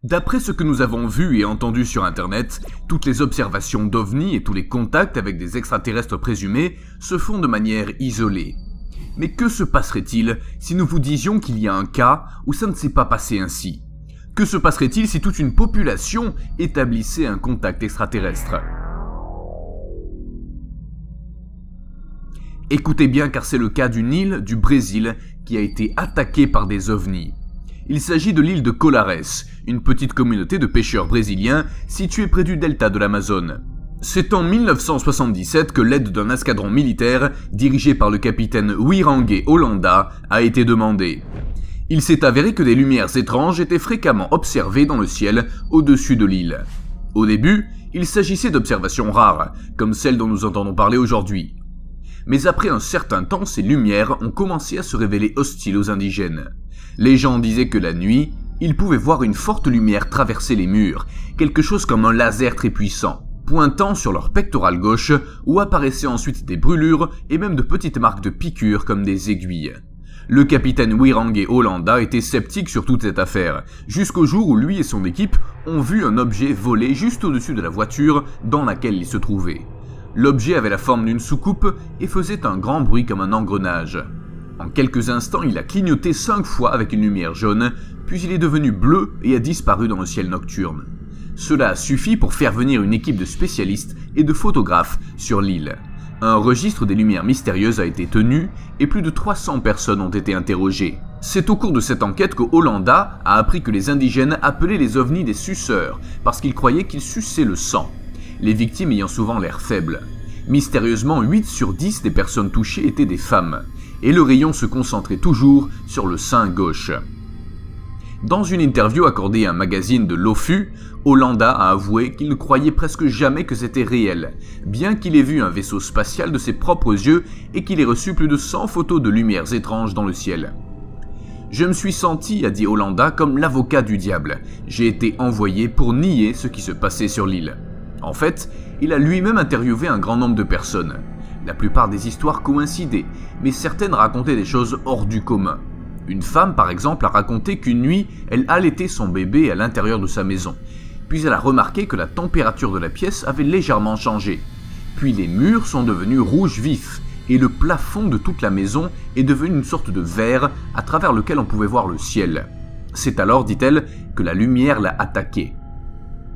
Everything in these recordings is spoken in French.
D'après ce que nous avons vu et entendu sur internet, toutes les observations d'OVNI et tous les contacts avec des extraterrestres présumés se font de manière isolée. Mais que se passerait-il si nous vous disions qu'il y a un cas où ça ne s'est pas passé ainsi? Que se passerait-il si toute une population établissait un contact extraterrestre? Écoutez bien, car c'est le cas d'une île du Brésil qui a été attaquée par des ovnis. Il s'agit de l'île de Colares, une petite communauté de pêcheurs brésiliens située près du delta de l'Amazone. C'est en 1977 que l'aide d'un escadron militaire dirigé par le capitaine Wirangue Holanda a été demandée. Il s'est avéré que des lumières étranges étaient fréquemment observées dans le ciel au-dessus de l'île. Au début, il s'agissait d'observations rares, comme celles dont nous entendons parler aujourd'hui. Mais après un certain temps, ces lumières ont commencé à se révéler hostiles aux indigènes. Les gens disaient que la nuit, ils pouvaient voir une forte lumière traverser les murs, quelque chose comme un laser très puissant, pointant sur leur pectoral gauche, où apparaissaient ensuite des brûlures et même de petites marques de piqûres comme des aiguilles. Le capitaine Wirangue Holanda était sceptique sur toute cette affaire, jusqu'au jour où lui et son équipe ont vu un objet voler juste au-dessus de la voiture dans laquelle il se trouvait. L'objet avait la forme d'une soucoupe et faisait un grand bruit comme un engrenage. En quelques instants, il a clignoté 5 fois avec une lumière jaune, puis il est devenu bleu et a disparu dans le ciel nocturne. Cela a suffi pour faire venir une équipe de spécialistes et de photographes sur l'île. Un registre des lumières mystérieuses a été tenu et plus de 300 personnes ont été interrogées. C'est au cours de cette enquête que Holanda a appris que les indigènes appelaient les ovnis des suceurs parce qu'ils croyaient qu'ils suçaient le sang, les victimes ayant souvent l'air faibles. Mystérieusement, 8 sur 10 des personnes touchées étaient des femmes, et le rayon se concentrait toujours sur le sein gauche. Dans une interview accordée à un magazine de l'OFU, Holanda a avoué qu'il ne croyait presque jamais que c'était réel, bien qu'il ait vu un vaisseau spatial de ses propres yeux et qu'il ait reçu plus de 100 photos de lumières étranges dans le ciel. « Je me suis senti, a dit Holanda, comme l'avocat du diable. J'ai été envoyé pour nier ce qui se passait sur l'île. » En fait, il a lui-même interviewé un grand nombre de personnes. La plupart des histoires coïncidaient, mais certaines racontaient des choses hors du commun. Une femme, par exemple, a raconté qu'une nuit, elle allaitait son bébé à l'intérieur de sa maison. Puis elle a remarqué que la température de la pièce avait légèrement changé. Puis les murs sont devenus rouge vif, et le plafond de toute la maison est devenu une sorte de verre à travers lequel on pouvait voir le ciel. C'est alors, dit-elle, que la lumière l'a attaquée.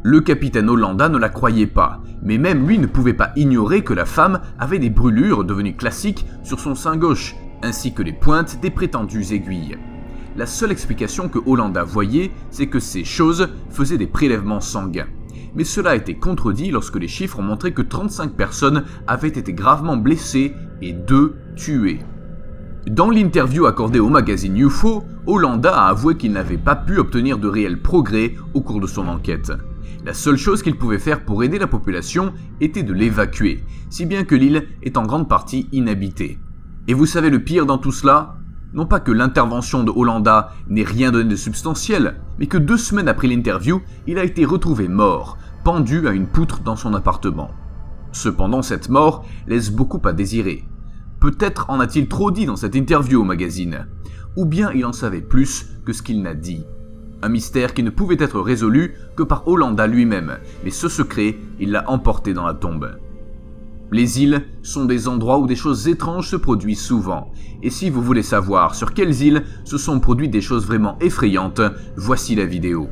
Le capitaine Holanda ne la croyait pas, mais même lui ne pouvait pas ignorer que la femme avait des brûlures devenues classiques sur son sein gauche, ainsi que les pointes des prétendues aiguilles. La seule explication que Holanda voyait, c'est que ces choses faisaient des prélèvements sanguins. Mais cela a été contredit lorsque les chiffres ont montré que 35 personnes avaient été gravement blessées et 2 tuées. Dans l'interview accordée au magazine UFO, Holanda a avoué qu'il n'avait pas pu obtenir de réels progrès au cours de son enquête. La seule chose qu'il pouvait faire pour aider la population était de l'évacuer, si bien que l'île est en grande partie inhabitée. Et vous savez le pire dans tout cela? Non pas que l'intervention de Holanda n'ait rien donné de substantiel, mais que 2 semaines après l'interview, il a été retrouvé mort, pendu à une poutre dans son appartement. Cependant, cette mort laisse beaucoup à désirer. Peut-être en a-t-il trop dit dans cette interview au magazine, ou bien il en savait plus que ce qu'il n'a dit. Un mystère qui ne pouvait être résolu que par Holanda lui-même, mais ce secret, il l'a emporté dans la tombe. Les îles sont des endroits où des choses étranges se produisent souvent, et si vous voulez savoir sur quelles îles se sont produites des choses vraiment effrayantes, voici la vidéo.